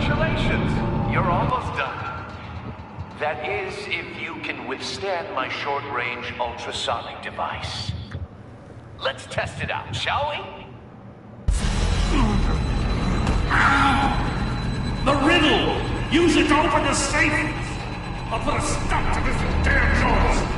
Congratulations! You're almost done. That is, if you can withstand my short-range ultrasonic device. Let's test it out, shall we? The riddle! Use it to open the safe! I'll put a stop to this damn noise!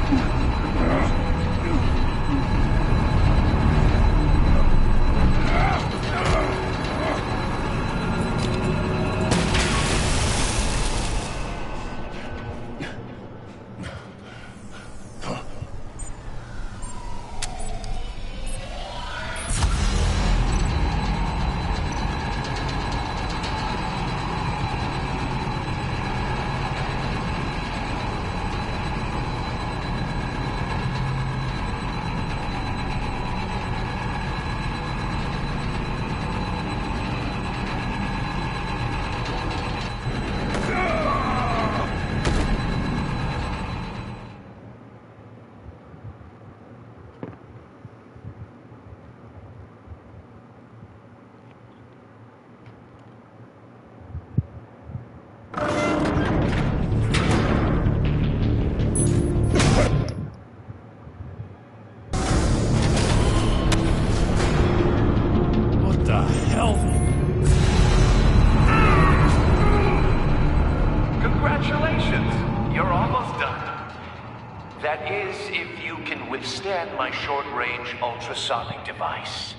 That is, if you can withstand my short-range ultrasonic device.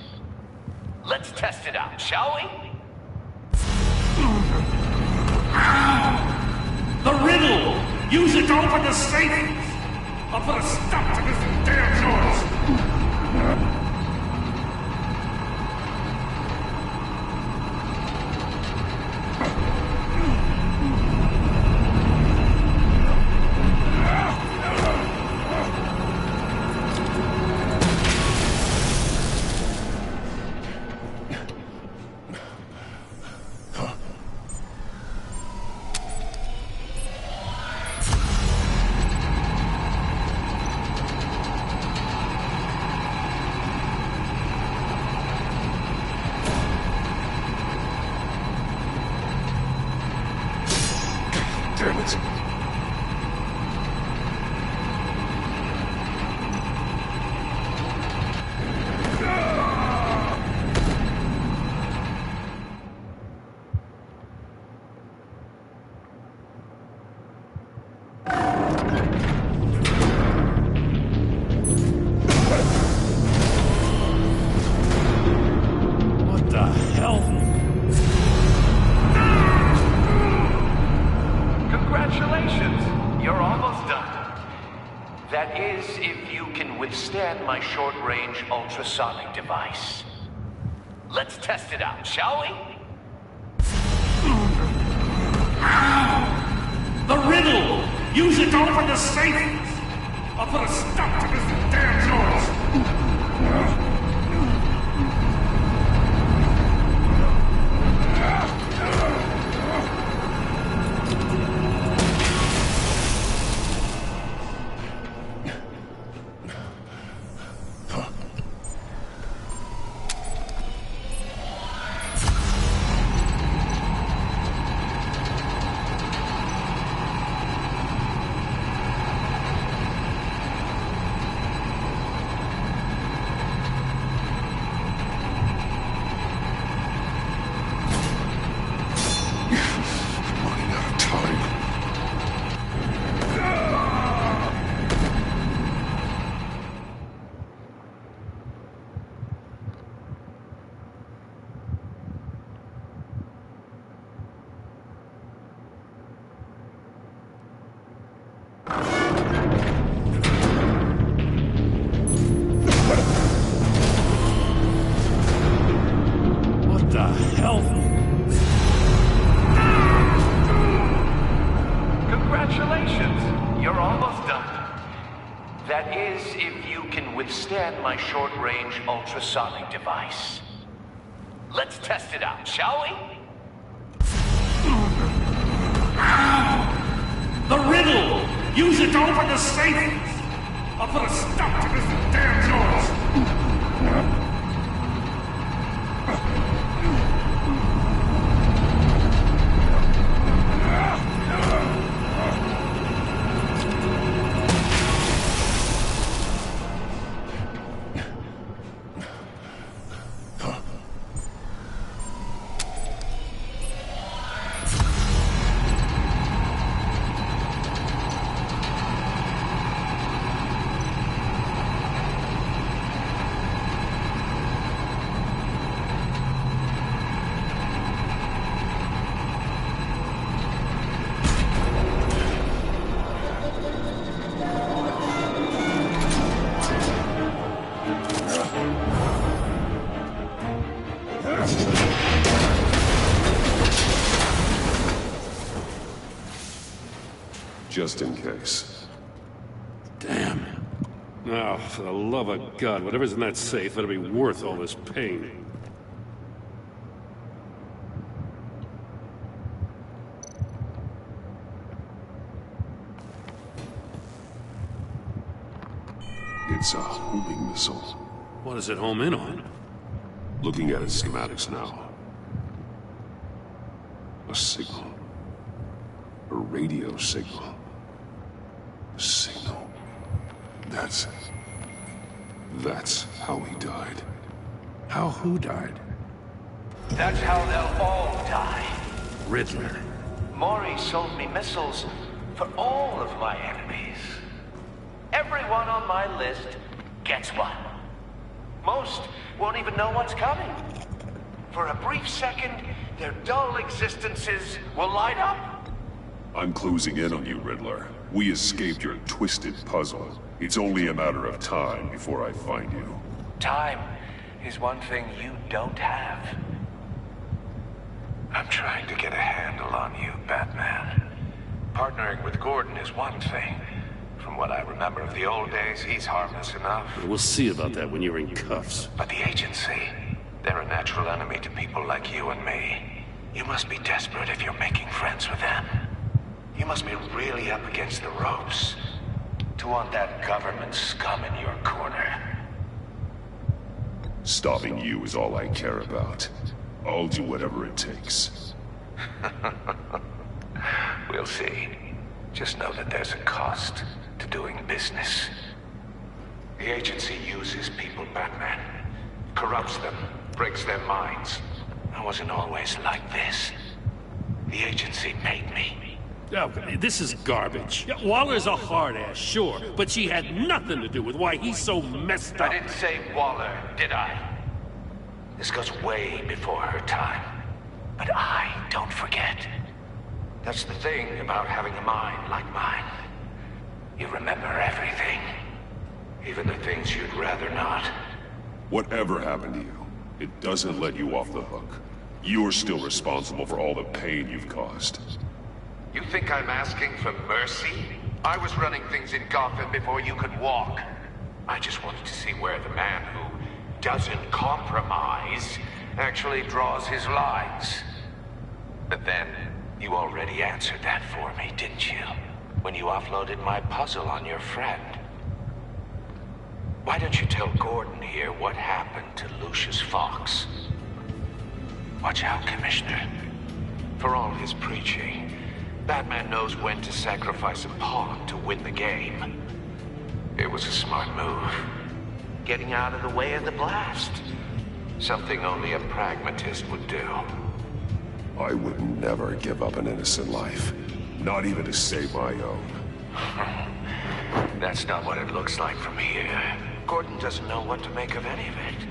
Let's test it out, shall we? The riddle! Use it to open the safe! I'll put a stop to this damn noise! Damn it. What the hell? Congratulations! You're almost done. That is, if you can withstand my short-range ultrasonic device. Let's test it out, shall we? The riddle! Use it to open the safe! I'll put a stop to this damn noise! What the hell? Congratulations! You're almost done. That is, if you can withstand my short-range ultrasonic device. Let's test it out, shall we? The riddle! Use it to open the safe! I'll put a stop to this damn noise! just in case. Damn. Oh, for the love of God, whatever's in that safe better be worth all this pain. It's a homing missile. What does it home in on? Looking at its schematics now. A signal. A radio signal. A signal. That's how he died. How who died? That's how they'll all die. Riddler. Maury sold me missiles for all of my enemies. Everyone on my list gets one. Most won't even know what's coming. For a brief second, their dull existences will light up. I'm closing in on you, Riddler. We escaped your twisted puzzle. It's only a matter of time before I find you. Time is one thing you don't have. I'm trying to get a handle on you, Batman. Partnering with Gordon is one thing. From what I remember of the old days, he's harmless enough. We'll see about that when you're in cuffs. But the agency, they're a natural enemy to people like you and me. You must be desperate if you're making friends with them. You must be really up against the ropes to want that government scum in your corner. Stopping you is all I care about. I'll do whatever it takes. We'll see. Just know that there's a cost to doing business. The agency uses people, Batman. Corrupts them, breaks their minds. I wasn't always like this. The agency made me. Oh, this is garbage. Yeah, Waller's a hard-ass, sure, but she had nothing to do with why he's so messed up. I didn't say Waller, did I? This goes way before her time. But I don't forget. That's the thing about having a mind like mine. You remember everything. Even the things you'd rather not. Whatever happened to you, it doesn't let you off the hook. You're still responsible for all the pain you've caused. You think I'm asking for mercy? I was running things in Gotham before you could walk. I just wanted to see where the man who doesn't compromise actually draws his lines. But then, you already answered that for me, didn't you? When you offloaded my puzzle on your friend. Why don't you tell Gordon here what happened to Lucius Fox? Watch out, Commissioner. For all his preaching, Batman knows when to sacrifice a pawn to win the game. It was a smart move. Getting out of the way of the blast. Something only a pragmatist would do. I would never give up an innocent life. Not even to save my own. That's not what it looks like from here. Gordon doesn't know what to make of any of it.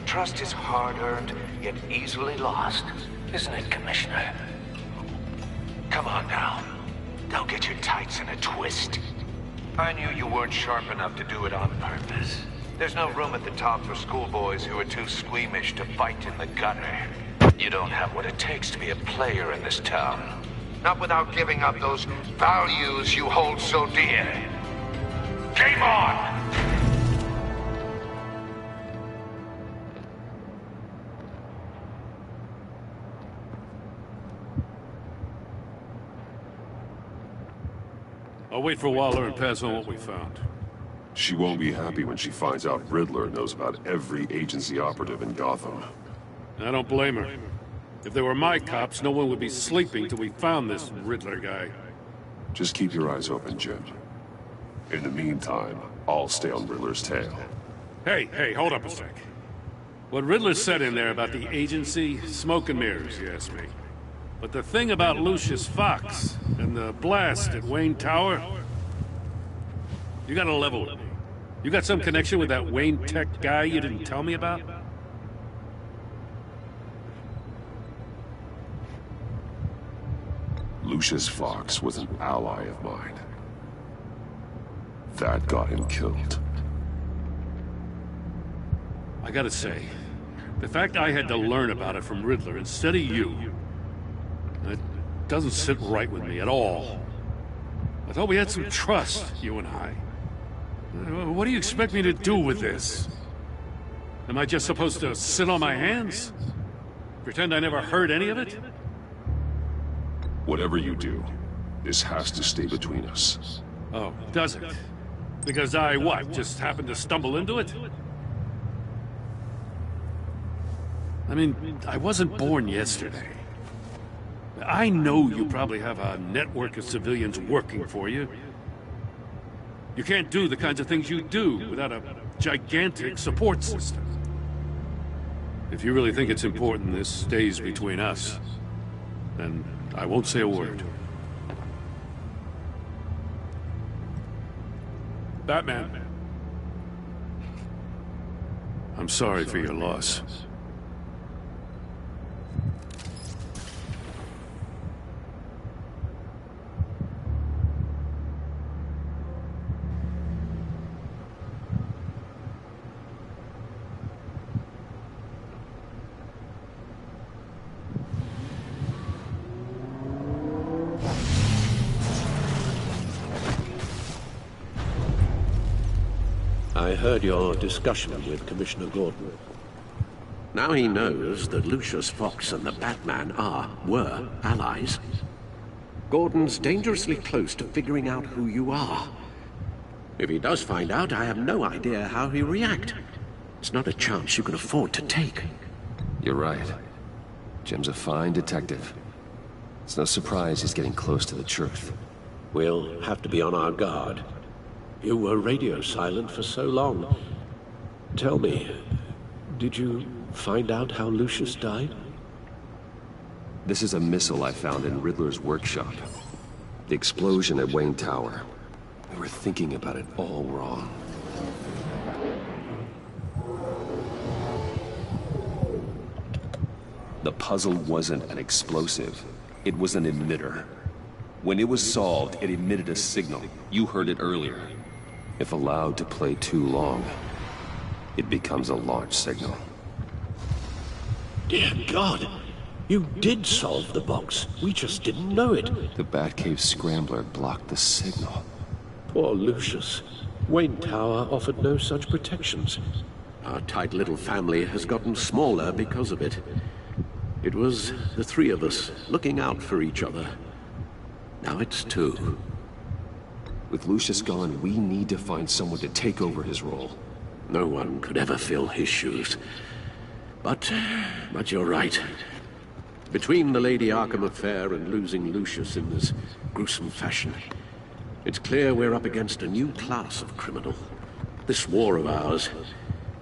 Trust is hard-earned, yet easily lost. Isn't it, Commissioner? Come on now. Don't get your tights in a twist. I knew you weren't sharp enough to do it on purpose. There's no room at the top for schoolboys who are too squeamish to fight in the gutter. You don't have what it takes to be a player in this town. Not without giving up those values you hold so dear. Game on! I'll wait for Waller and pass on what we found. She won't be happy when she finds out Riddler knows about every agency operative in Gotham. I don't blame her. If they were my cops, no one would be sleeping till we found this Riddler guy. Just keep your eyes open, Jim. In the meantime, I'll stay on Riddler's tail. Hey, hold up a sec. What Riddler said in there about the agency, smoke and mirrors, you ask me. But the thing about Lucius Fox and the blast at Wayne Tower, you gotta level with me. You got some connection with that Wayne Tech guy you didn't tell me about? Lucius Fox was an ally of mine. That got him killed. I gotta say, the fact I had to learn about it from Riddler instead of you, it doesn't sit right with me at all. I thought we had some trust, you and I. What do you expect me to do with this? Am I just supposed to sit on my hands? Pretend I never heard any of it? Whatever you do, this has to stay between us. Oh, does it? Because I, what, just happened to stumble into it? I mean, I wasn't born yesterday. I know you probably have a network of civilians working for you. You can't do the kinds of things you do without a gigantic support system. If you really think it's important this stays between us, then I won't say a word. Batman. I'm sorry for your loss. I heard your discussion with Commissioner Gordon. Now he knows that Lucius Fox and the Batman were allies. Gordon's dangerously close to figuring out who you are. If he does find out, I have no idea how he'll react. It's not a chance you can afford to take. You're right. Jim's a fine detective. It's no surprise he's getting close to the truth. We'll have to be on our guard. You were radio silent for so long. Tell me, did you find out how Lucius died? This is a missile I found in Riddler's workshop. The explosion at Wayne Tower. We were thinking about it all wrong. The puzzle wasn't an explosive. It was an emitter. When it was solved, it emitted a signal. You heard it earlier. If allowed to play too long, it becomes a launch signal. Dear God, you did solve the box. We just didn't know it. The Batcave Scrambler blocked the signal. Poor Lucius. Wayne Tower offered no such protections. Our tight little family has gotten smaller because of it. It was the three of us looking out for each other. Now it's two. With Lucius gone, we need to find someone to take over his role. No one could ever fill his shoes. But you're right. Between the Lady Arkham affair and losing Lucius in this gruesome fashion, it's clear we're up against a new class of criminal. This war of ours,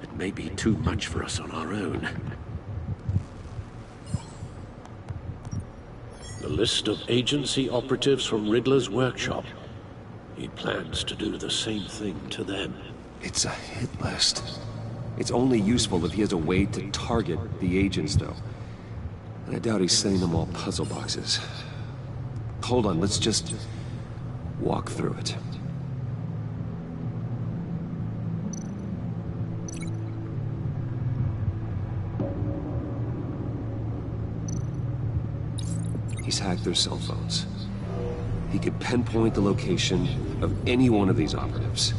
it may be too much for us on our own. The list of agency operatives from Riddler's workshop. He plans to do the same thing to them. It's a hit list. It's only useful if he has a way to target the agents, though. And I doubt he's sending them all puzzle boxes. Hold on, let's just walk through it. He's hacked their cell phones. He could pinpoint the location of any one of these operatives.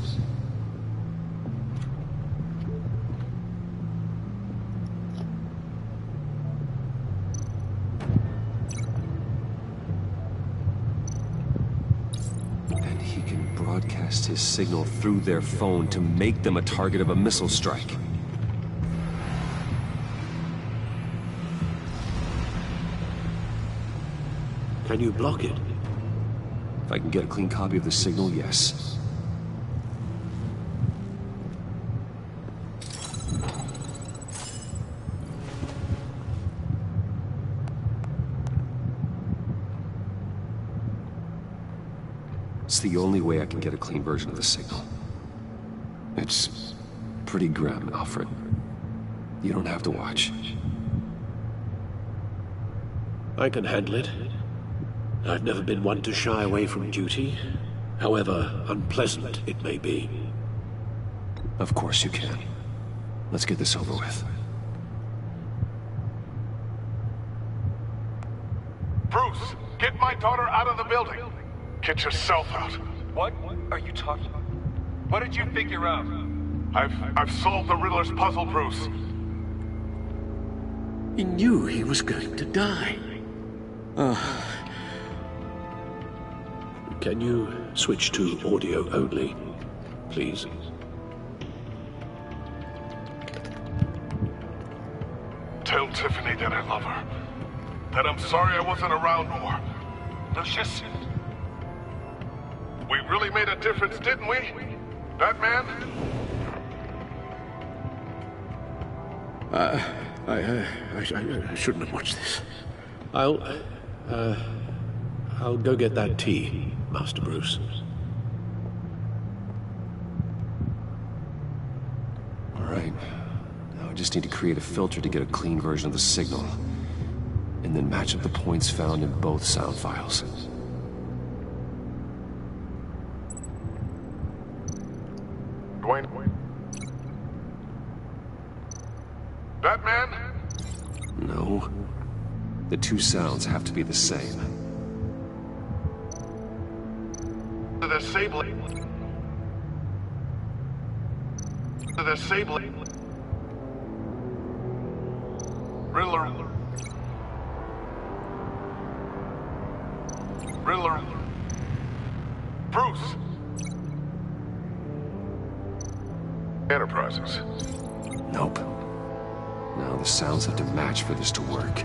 And he can broadcast his signal through their phone to make them a target of a missile strike. Can you block it? If I can get a clean copy of the signal, yes. It's the only way I can get a clean version of the signal. It's pretty grim, Alfred. You don't have to watch. I can handle it. I've never been one to shy away from duty, however unpleasant it may be. Of course you can. Let's get this over with. Bruce, get my daughter out of the building. Get yourself out. What are you talking about? What did you figure out? I've solved the Riddler's puzzle, Bruce. He knew he was going to die. Can you switch to audio only, please? Tell Tiffany that I love her. That I'm sorry I wasn't around more. Lucius? We really made a difference, didn't we? Batman? I shouldn't have watched this. I'll go get that tea, Master Bruce. All right. Now I just need to create a filter to get a clean version of the signal. And then match up the points found in both sound files. Dwayne? Batman? No. The two sounds have to be the same. The Sable. The Sable. Riddler. Riddler. Bruce. Enterprises. Nope. Now the sounds have to match for this to work.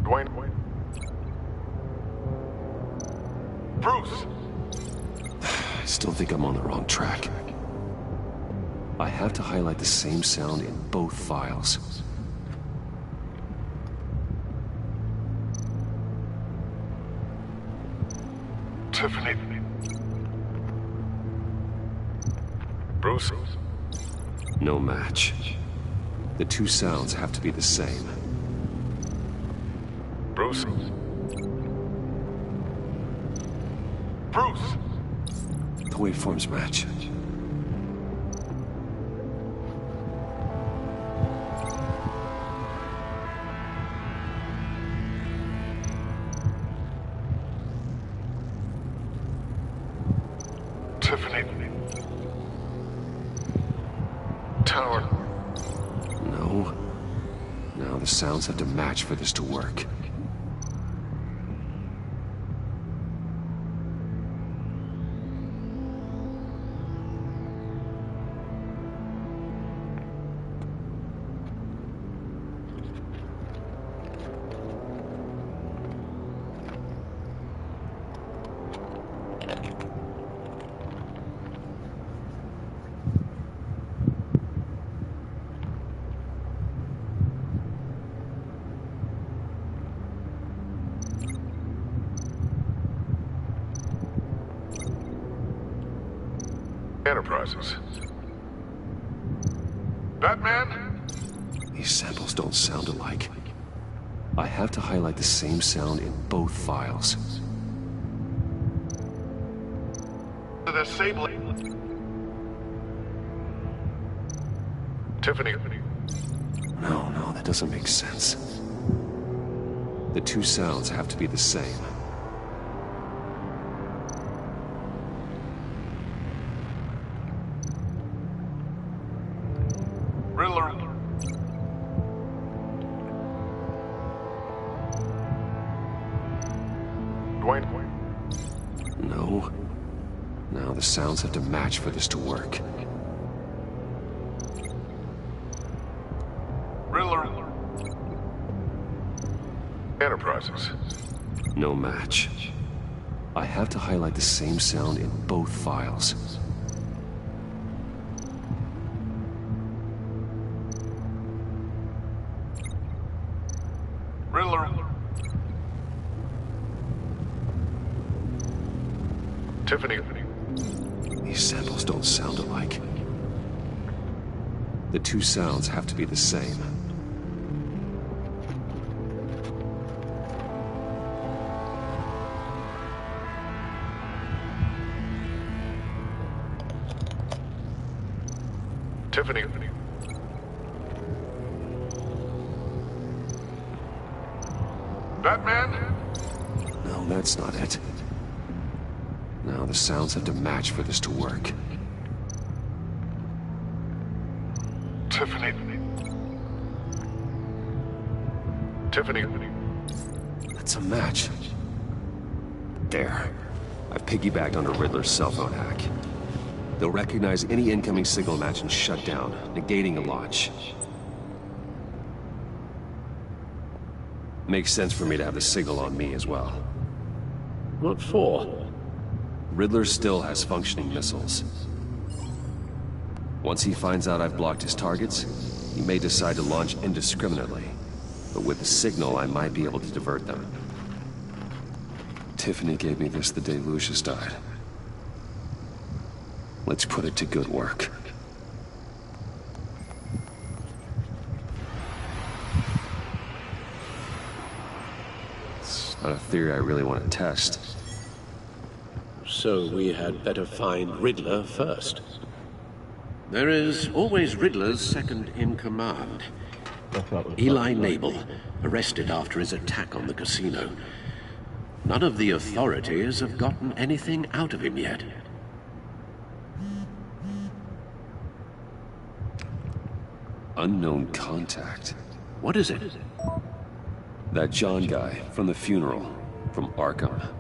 Dwayne. Bruce. I still think I'm on the wrong track. I have to highlight the same sound in both files. Tiffany. Bruce. No match. The two sounds have to be the same. Bruce. Bruce. The waveforms match. Tiffany. Tower. No. Now the sounds have to match for this to work. Enterprises. Batman? These samples don't sound alike. I have to highlight the same sound in both files. The Sable. Tiffany. No, that doesn't make sense. The two sounds have to be the same. Riddler. Dwayne. No. Now the sounds have to match for this to work. Riddler. Enterprises. No match. I have to highlight the same sound in both files. Riddler. Tiffany. These samples don't sound alike. The two sounds have to be the same. Tiffany. Batman? No, that's not it. Now the sounds have to match for this to work. Tiffany. Tiffany. That's a match. There. I've piggybacked onto Riddler's cell phone hack. They'll recognize any incoming signal match and shut down, negating a launch. Makes sense for me to have the signal on me as well. What for? Riddler still has functioning missiles. Once he finds out I've blocked his targets, he may decide to launch indiscriminately. But with the signal, I might be able to divert them. Tiffany gave me this the day Lucius died. Let's put it to good work. It's not a theory I really want to test. So we had better find Riddler first. There is always Riddler's second in command. Eli Nabel, arrested after his attack on the casino. None of the authorities have gotten anything out of him yet. Unknown contact. What is it? That John guy from the funeral, from Arkham.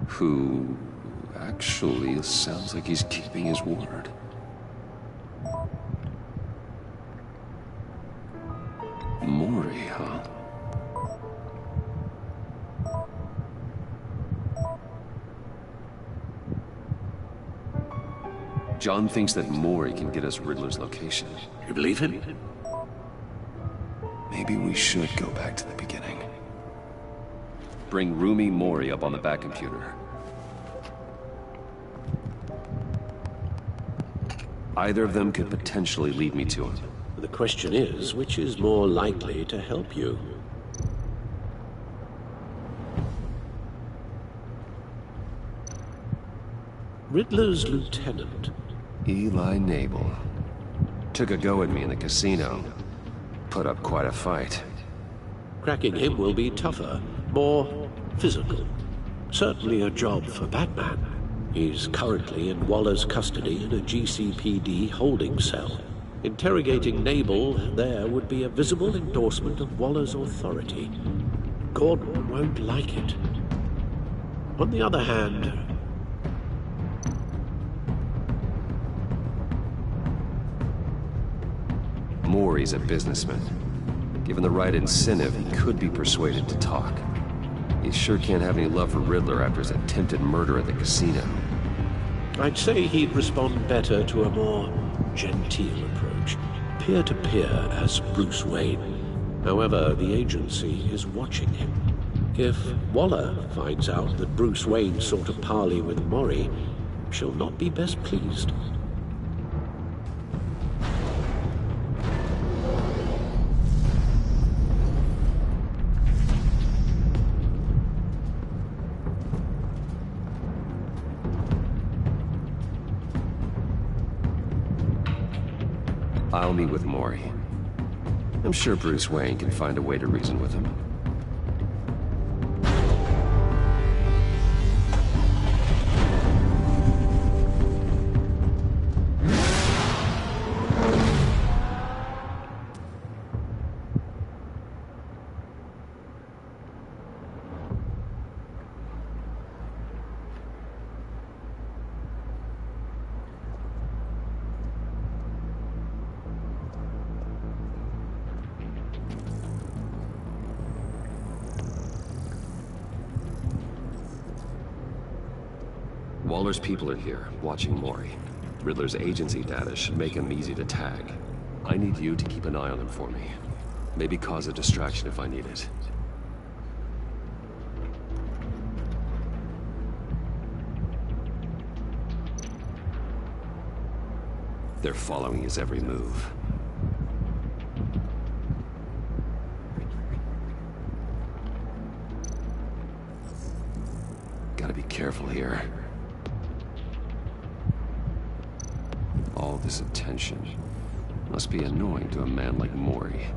Who actually sounds like he's keeping his word. Mori, huh? John thinks that Mori can get us Riddler's location. You believe him? Maybe we should go back to the beginning. Bring Rumi Mori up on the back computer. Either of them could potentially lead me to him. The question is, which is more likely to help you? Riddler's lieutenant. Eli Nabel. Took a go at me in the casino. Put up quite a fight. Cracking him will be tougher, more physical. Certainly a job for Batman. He's currently in Waller's custody in a GCPD holding cell. Interrogating Nabel there would be a visible endorsement of Waller's authority. Gordon won't like it. On the other hand, Mori's a businessman. Given the right incentive, he could be persuaded to talk. He sure can't have any love for Riddler after his attempted murder at the casino. I'd say he'd respond better to a more genteel approach, peer-to-peer as Bruce Wayne. However, the agency is watching him. If Waller finds out that Bruce Wayne sought a parley with Mori, she'll not be best pleased. I'll meet with Mori. I'm sure Bruce Wayne can find a way to reason with him. Waller's people are here, watching Mori. Riddler's agency data should make him easy to tag. I need you to keep an eye on him for me. Maybe cause a distraction if I need it. They're following his every move. Gotta be careful here. All this attention must be annoying to a man like Mori.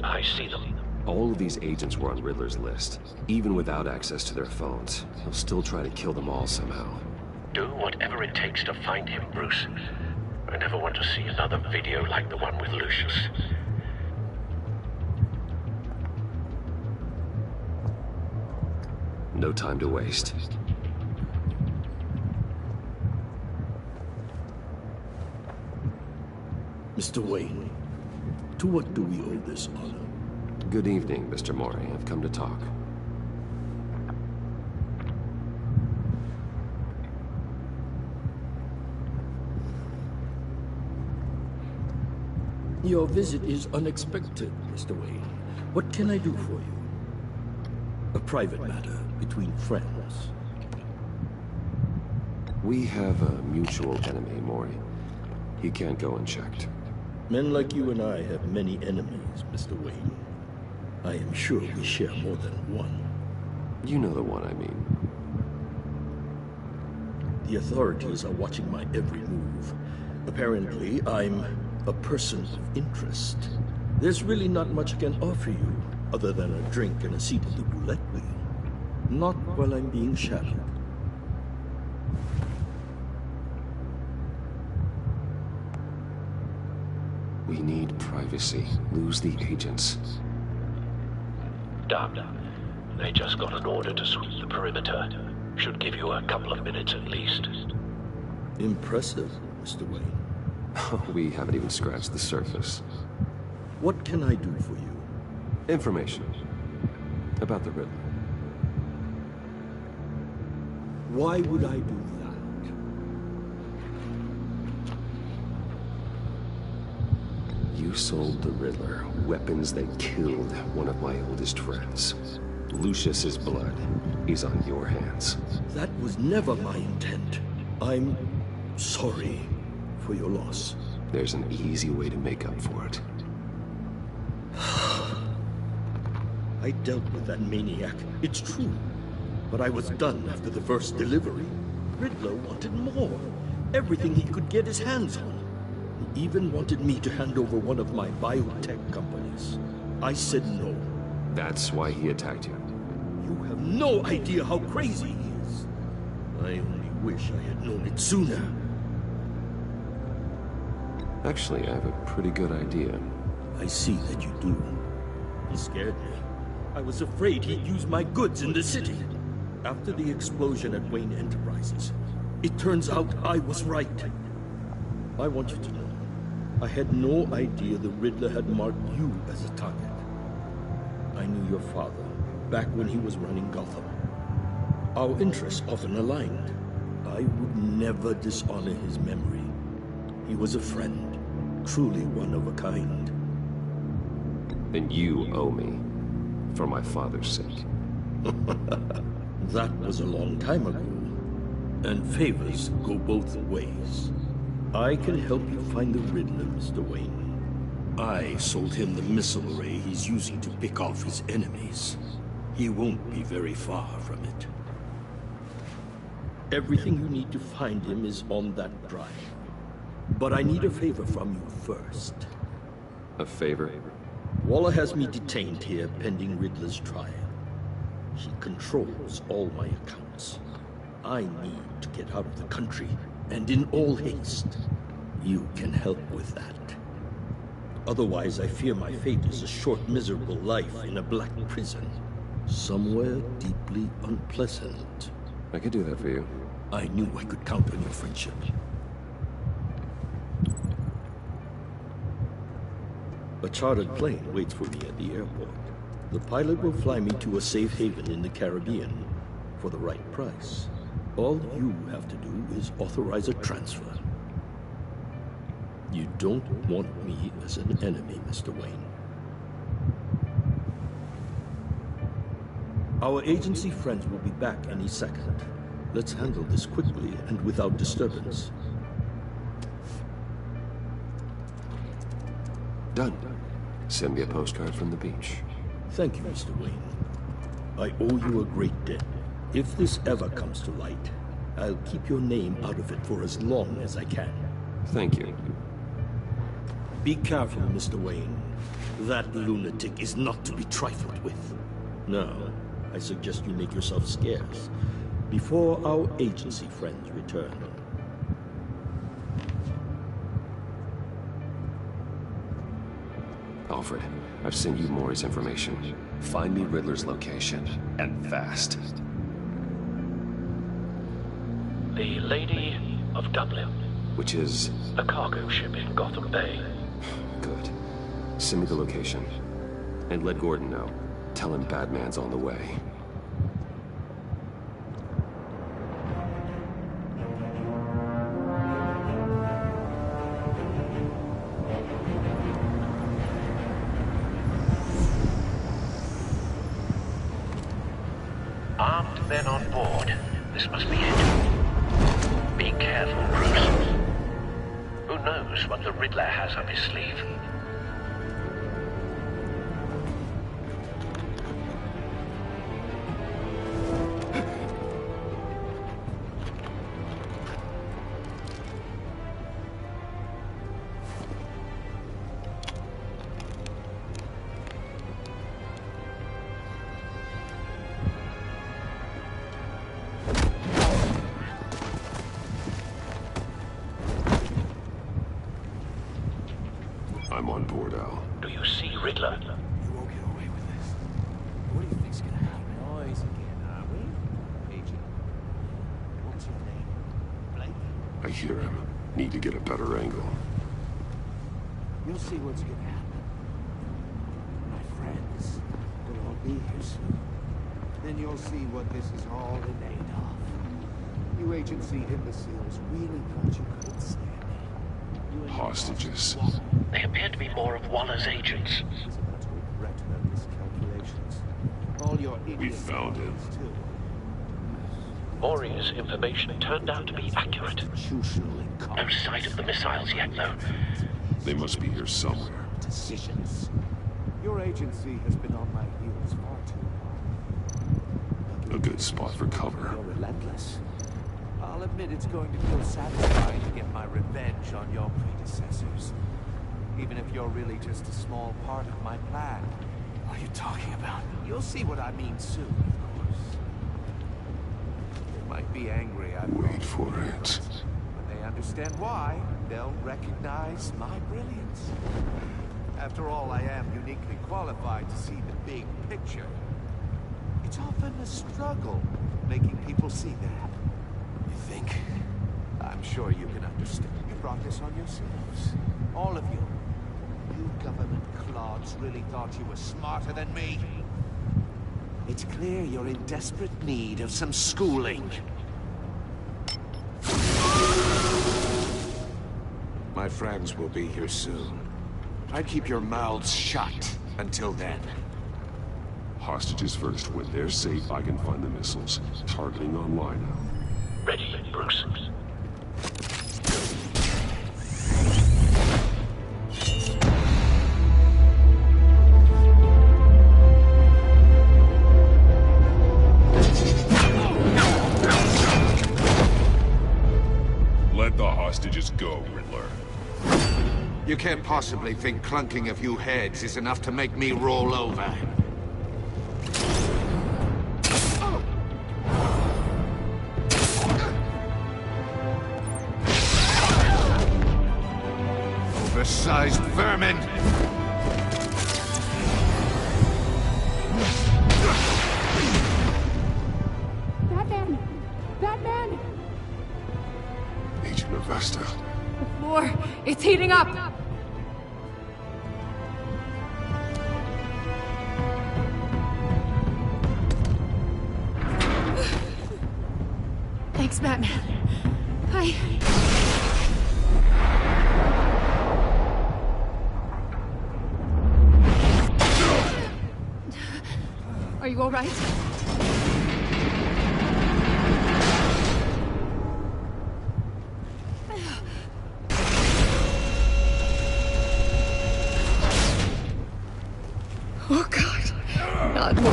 I see them. All of these agents were on Riddler's list. Even without access to their phones, he'll still try to kill them all somehow. Do whatever it takes to find him, Bruce. I never want to see another video like the one with Lucius. No time to waste. Mr. Wayne, to what do we owe this honor? Good evening, Mr. Mori. I've come to talk. Your visit is unexpected, Mr. Wayne. What can I do for you? A private matter between friends. We have a mutual enemy, Mori. He can't go unchecked. Men like you and I have many enemies, Mr. Wayne. I am sure we share more than one. You know the one I mean. The authorities are watching my every move. Apparently, I'm a person of interest. There's really not much I can offer you, other than a drink and a seat at the roulette wheel. Not while I'm being shadowed. We need privacy. Lose the agents. Done. They just got an order to sweep the perimeter. Should give you a couple of minutes at least. Impressive, Mr. Wayne. We haven't even scratched the surface. What can I do for you? Information. About the Riddler. Why would I do that? You sold the Riddler weapons that killed one of my oldest friends. Lucius's blood is on your hands. That was never my intent. I'm sorry for your loss. There's an easy way to make up for it. I dealt with that maniac, it's true. But I was done after the first delivery. Riddler wanted more. Everything he could get his hands on. He even wanted me to hand over one of my biotech companies. I said no. That's why he attacked you. You have no idea how crazy he is. I only wish I had known it sooner. Actually, I have a pretty good idea. I see that you do. He scared me. I was afraid he'd use my goods in the city. After the explosion at Wayne Enterprises, it turns out I was right. I want you to know, I had no idea the Riddler had marked you as a target. I knew your father, back when he was running Gotham. Our interests often aligned. I would never dishonor his memory. He was a friend, truly one of a kind. And you owe me, for my father's sake. That was a long time ago. And favors go both ways. I can help you find the Riddler, Mr. Wayne. I sold him the missile array he's using to pick off his enemies. He won't be very far from it. Everything you need to find him is on that drive. But I need a favor from you first. A favor? Waller has me detained here pending Riddler's trial. He controls all my accounts. I need to get out of the country, and in all haste. You can help with that. Otherwise, I fear my fate is a short, miserable life in a black prison. Somewhere deeply unpleasant. I could do that for you. I knew I could count on your friendship. A chartered plane waits for me at the airport. The pilot will fly me to a safe haven in the Caribbean for the right price. All you have to do is authorize a transfer. You don't want me as an enemy, Mr. Wayne. Our agency friends will be back any second. Let's handle this quickly and without disturbance. Done. Send me a postcard from the beach. Thank you, Mr. Wayne. I owe you a great debt. If this ever comes to light, I'll keep your name out of it for as long as I can. Thank you. Be careful, Mr. Wayne. That lunatic is not to be trifled with. Now, I suggest you make yourself scarce before our agency friends return. Alfred, I've sent you Maury's information. Find me Riddler's location, and fast. The Lady of Dublin. Which is... a cargo ship in Gotham Bay. Good. Send me the location. And let Gordon know. Tell him Batman's on the way. Armed men on board. This must be it. Be careful, Bruce. Who knows what the Riddler has up his sleeve? I'm on board, Al. Do you see Riddler? You won't get away with this. What do you think's gonna happen? Noise again, are we? Agent. What's your name? Blake? I hear him. Need to get a better angle. You'll see what's gonna happen. My friends will all be here soon. Then you'll see what this is all in aid of. You agency imbeciles really thought you couldn't stand me. Hostages. They appear to be more of Waller's agents. He's about to regret their miscalculations. All your idiots. We found him. Too. Maury's information turned out to be accurate. Institutional No incompetence. sight of the missiles yet, though. They must be here somewhere. Decisions. Your agency has been on my heels far too long. A good spot for cover. You're relentless. I'll admit it's going to feel satisfying to get my revenge on your predecessors. Even if you're really just a small part of my plan. What are you talking about? You'll see what I mean soon, of course. They might be angry I've Wait for it. When they understand why, they'll recognize my brilliance. After all, I am uniquely qualified to see the big picture. It's often a struggle making people see that. You think? I'm sure you can understand. You brought this on yourselves. All of you. You government clods really thought you were smarter than me. It's clear you're in desperate need of some schooling. My friends will be here soon. I'd keep your mouths shut until then. Hostages first. When they're safe, I can find the missiles. Targeting online now. Ready, Bruce. Let the hostages go, Riddler. You can't possibly think clunking a few heads is enough to make me roll over. Oversized vermin! Batman! Batman! Agent Avesta. The floor, it's heating up! Thanks, Batman. Are you all right? Oh, God. Not more.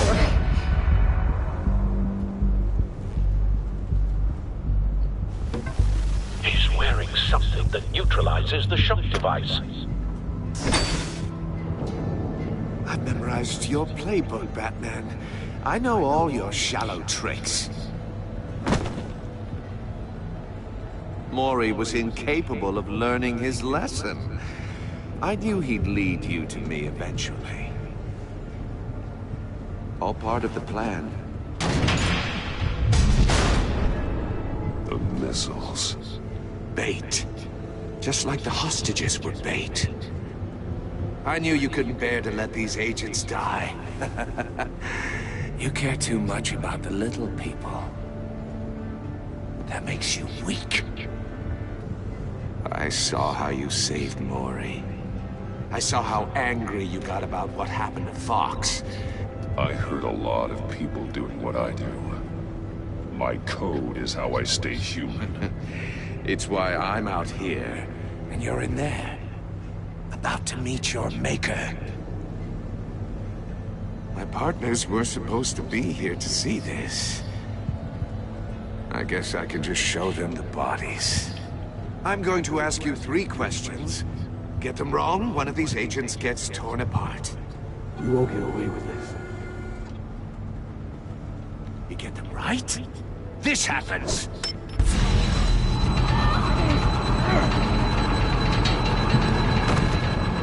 He's wearing something that neutralizes the shock device. I've memorized your playbook, Batman. I know all your shallow tricks. Mori was incapable of learning his lesson. I knew he'd lead you to me eventually. All part of the plan. The missiles. Bait. Just like the hostages were bait. I knew you couldn't bear to let these agents die. You care too much about the little people. That makes you weak. I saw how you saved Mori. I saw how angry you got about what happened to Fox. I hurt a lot of people doing what I do. My code is how I stay human. It's why I'm out here, and you're in there. About to meet your maker. My partners were supposed to be here to see this. I guess I can just show them the bodies. I'm going to ask you 3 questions. Get them wrong, one of these agents gets torn apart. You won't get away with this. You get them right, this happens!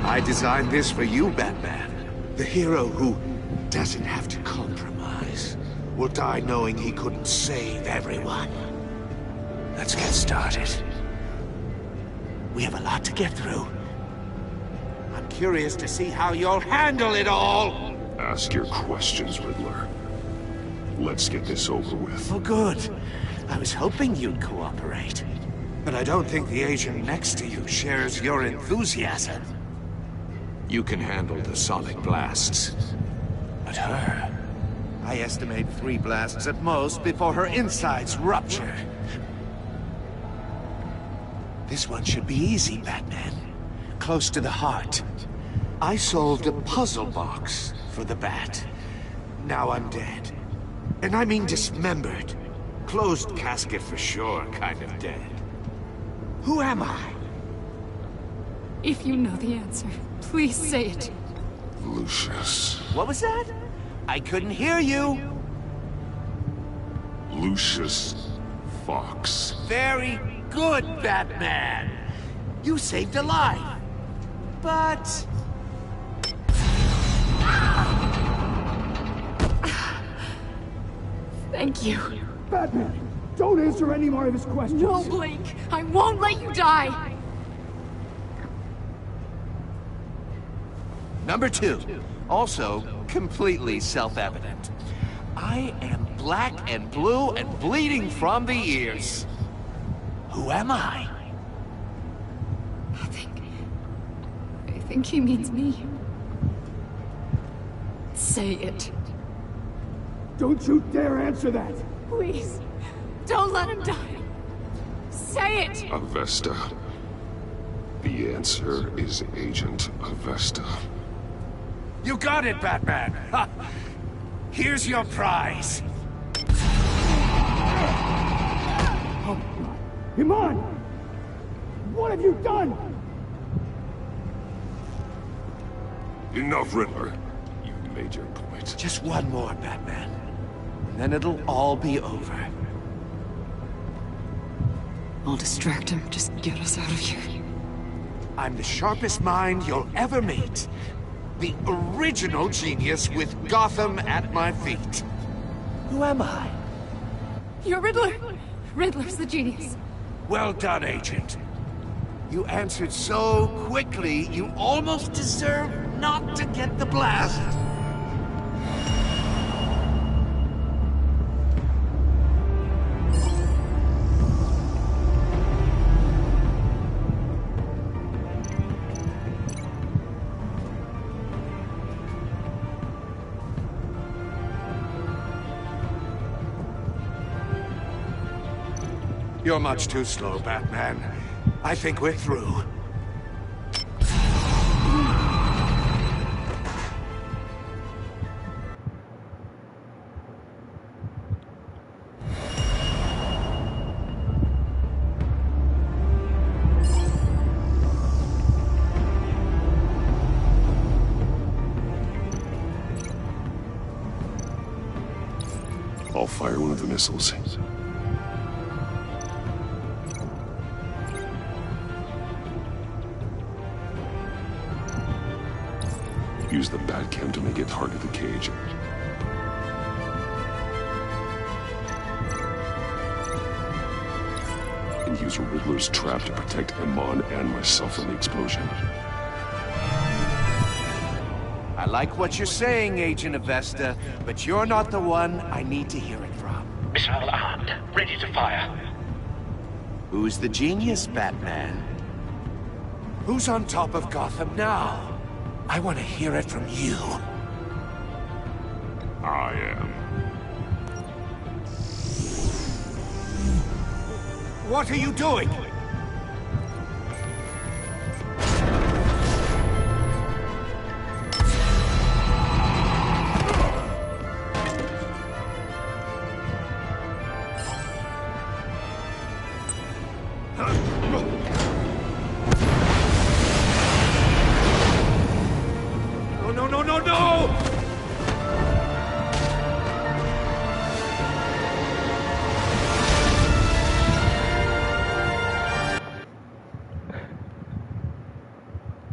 I designed this for you, Batman. The hero who doesn't have to compromise. Will die knowing he couldn't save everyone. Let's get started. We have a lot to get through. I'm curious to see how you'll handle it all! Ask your questions, Riddler. Let's get this over with. Oh, good. I was hoping you'd cooperate. But I don't think the agent next to you shares your enthusiasm. You can handle the sonic blasts. But her... I estimate 3 blasts at most before her insides rupture. This one should be easy, Batman. Close to the heart. I solved a puzzle box for the Bat. Now I'm dead. And I mean dismembered. Closed casket for sure, kind of dead. Who am I? If you know the answer, please say it. Lucius. What was that? I couldn't hear you. Lucius Fox. Very good, Batman. You saved a life. But... Thank you. Batman, don't answer any more of his questions. No, Blake. I won't let you die. Number 2. Also, completely self-evident. I am black and blue and bleeding from the ears. Who am I? I think he means me. Say it. Don't you dare answer that! Please. Don't let him die. Say it! Avesta. The answer is Agent Avesta. You got it, Batman! Ha. Here's your prize. Oh, Iman! What have you done? Enough, Riddler. You've made your point. Just one more, Batman. And then it'll all be over. I'll distract him. Just get us out of here. I'm the sharpest mind you'll ever meet. The original genius with Gotham at my feet. Who am I? You're Riddler. Riddler's the genius. Well done, Agent. You answered so quickly, you almost deserve not to get the blast. You're much too slow, Batman. I think we're through. I'll fire one of the missiles. Use the Batcam to make it target the cage. And use Riddler's trap to protect Iman and myself from the explosion. I like what you're saying, Agent Avesta, but you're not the one I need to hear it from. Missile armed, ready to fire. Who's the genius, Batman? Who's on top of Gotham now? I want to hear it from you. I am. What are you doing?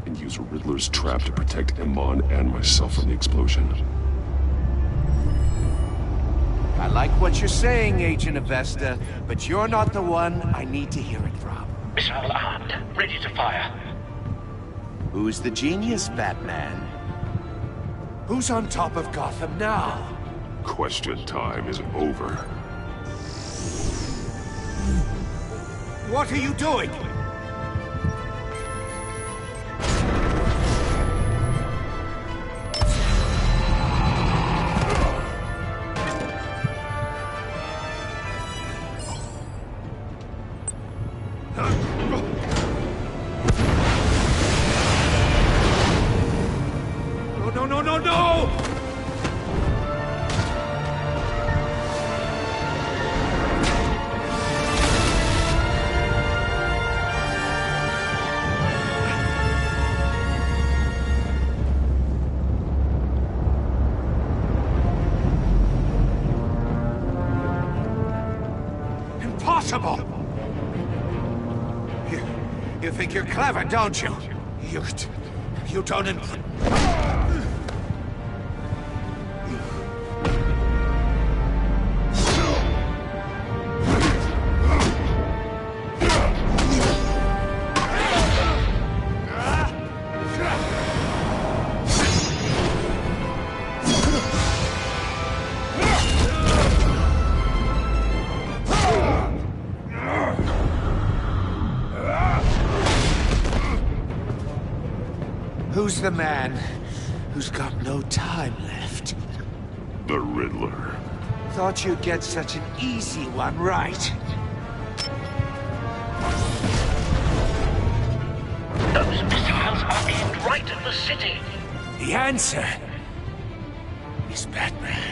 And use Riddler's trap to protect Iman and myself from the explosion. I like what you're saying, Agent Avesta, but you're not the one I need to hear it from. Missile armed, ready to fire. Who's the genius, Batman? Who's on top of Gotham now? Question time is over. What are you doing? No! Impossible! You think you're clever, don't you? You don't... Who's the man who's got no time left? The Riddler. Thought you'd get such an easy one, right? Those missiles are aimed right at the city. The answer is Batman.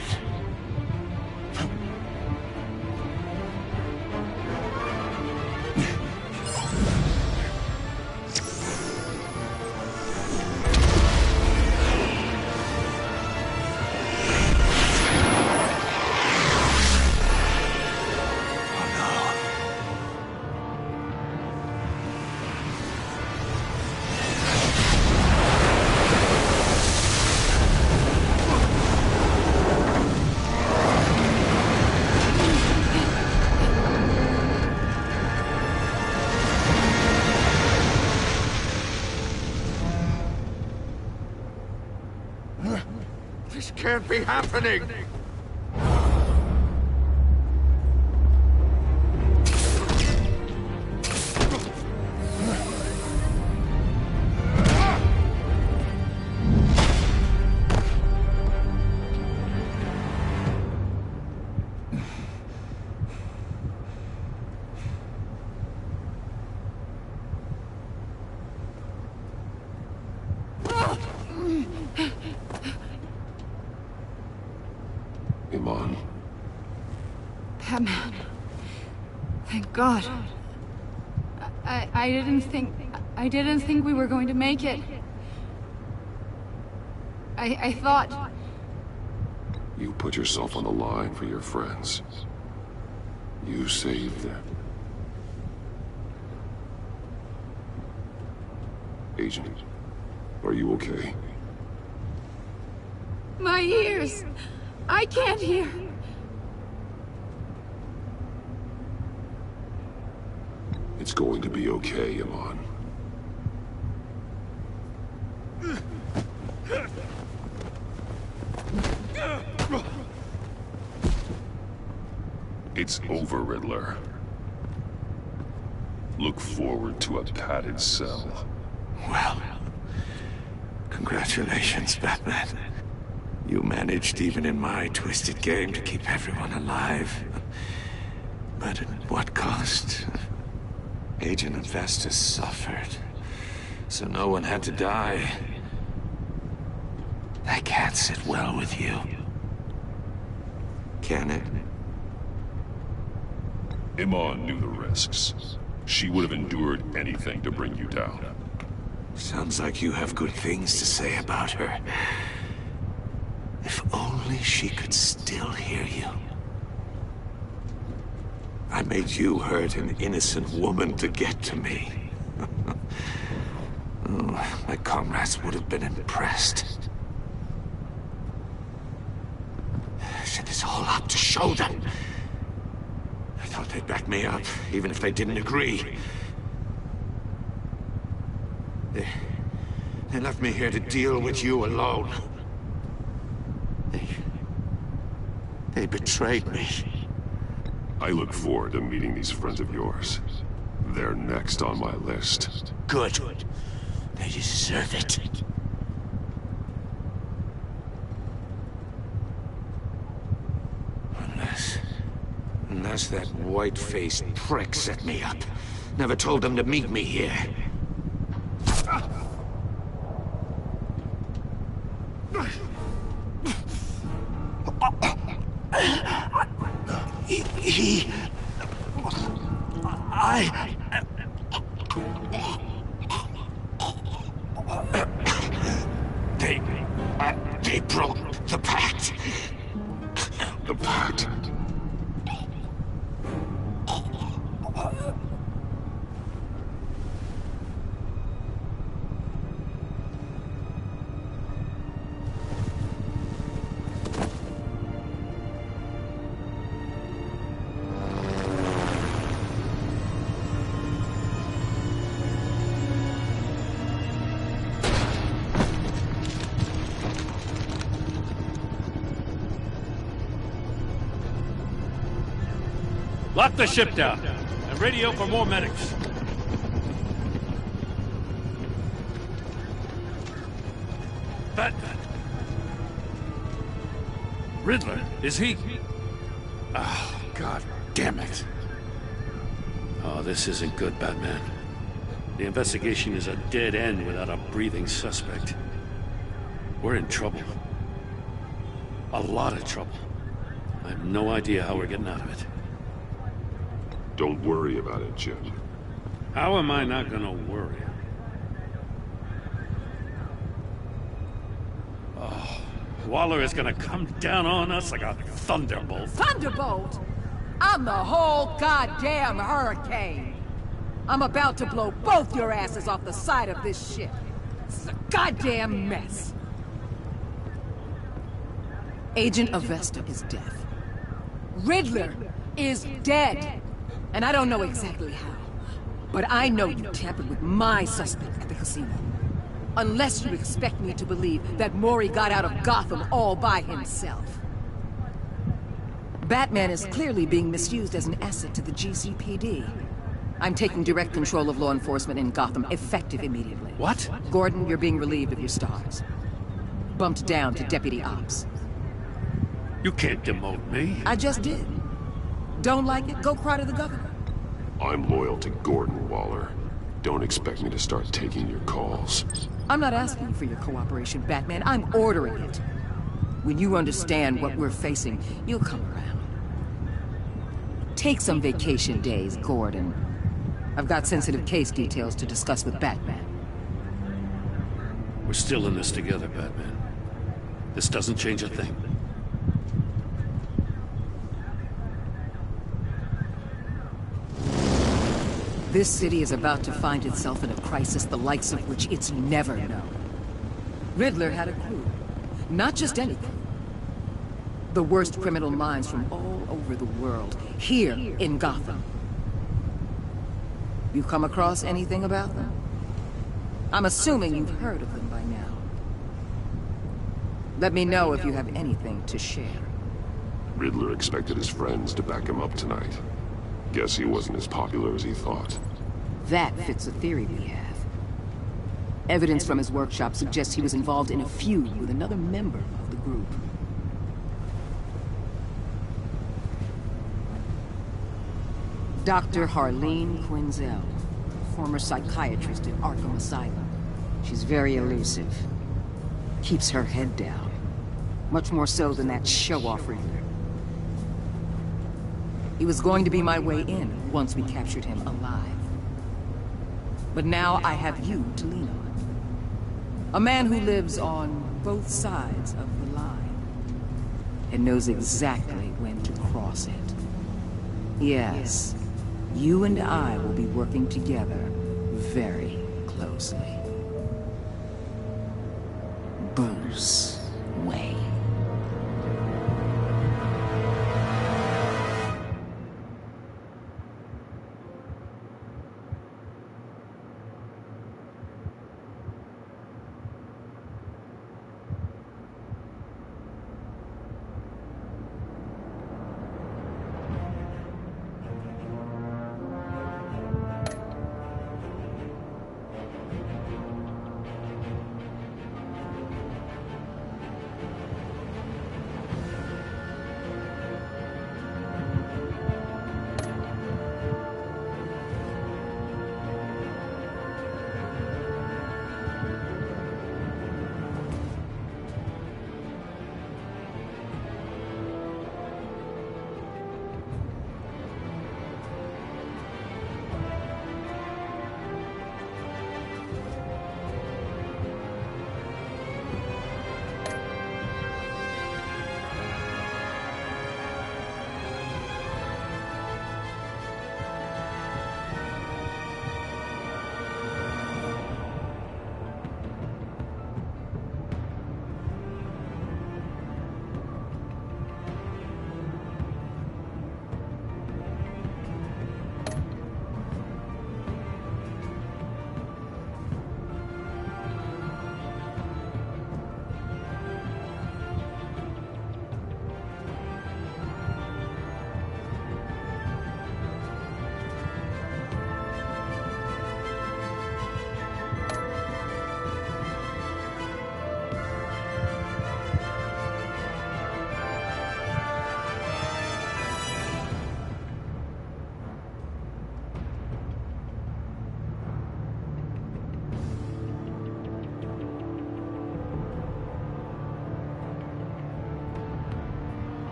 This can't be happening! Iman. Batman. Thank God. I didn't think we were going to make it. I thought... You put yourself on the line for your friends. You saved them. Agent, are you okay? My ears! I can't hear! It's going to be okay, Iman. It's over, Riddler. Look forward to a padded cell. Well, congratulations, Batman. You managed, even in my twisted game, to keep everyone alive. But at what cost? Agent Avestus suffered, so no one had to die. That can't sit well with you. Can it? Iman knew the risks. She would have endured anything to bring you down. Sounds like you have good things to say about her. If only she could still hear you. I made you hurt an innocent woman to get to me. Oh, my comrades would have been impressed. I set this all up to show them. I thought they'd back me up, even if they didn't agree. They left me here to deal with you alone. They betrayed me. I look forward to meeting these friends of yours. They're next on my list. Good. They deserve it. Unless that white-faced prick set me up. Never told them to meet me here. They broke the pact. The pact? Lock the ship down, and radio for more medics. Batman. Riddler, is he? Oh, God damn it. Oh, this isn't good, Batman. The investigation is a dead end without a breathing suspect. We're in trouble. A lot of trouble. I have no idea how we're getting out of it. Don't worry about it, Jim. How am I not gonna worry? Oh, Waller is gonna come down on us like a thunderbolt. Thunderbolt? I'm the whole goddamn hurricane. I'm about to blow both your asses off the side of this ship. It's a goddamn mess. Agent Avesta is dead. Riddler is dead. And I don't know exactly how. But I know you tampered with my suspect at the casino. Unless you expect me to believe that Mori got out of Gotham all by himself. Batman is clearly being misused as an asset to the GCPD. I'm taking direct control of law enforcement in Gotham, effective immediately. What? Gordon, you're being relieved of your stars. Bumped down to Deputy Ops. You can't demote me. I just did. Don't like it? Go cry to the governor. I'm loyal to Gordon, Waller. Don't expect me to start taking your calls. I'm not asking for your cooperation, Batman. I'm ordering it. When you understand what we're facing, you'll come around. Take some vacation days, Gordon. I've got sensitive case details to discuss with Batman. We're still in this together, Batman. This doesn't change a thing. This city is about to find itself in a crisis the likes of which it's never known. Riddler had a crew. Not just any crew. The worst criminal minds from all over the world, here in Gotham. You come across anything about them? I'm assuming you've heard of them by now. Let me know if you have anything to share. Riddler expected his friends to back him up tonight. Guess he wasn't as popular as he thought. That fits a theory we have. Evidence from his workshop suggests he was involved in a feud with another member of the group. Dr. Harleen Quinzel, former psychiatrist at Arkham Asylum. She's very elusive. Keeps her head down. Much more so than that show-off Riddler. He was going to be my way in once we captured him alive. But now I have you to lean on. A man who lives on both sides of the line. And knows exactly when to cross it. Yes, you and I will be working together very closely. Bruce.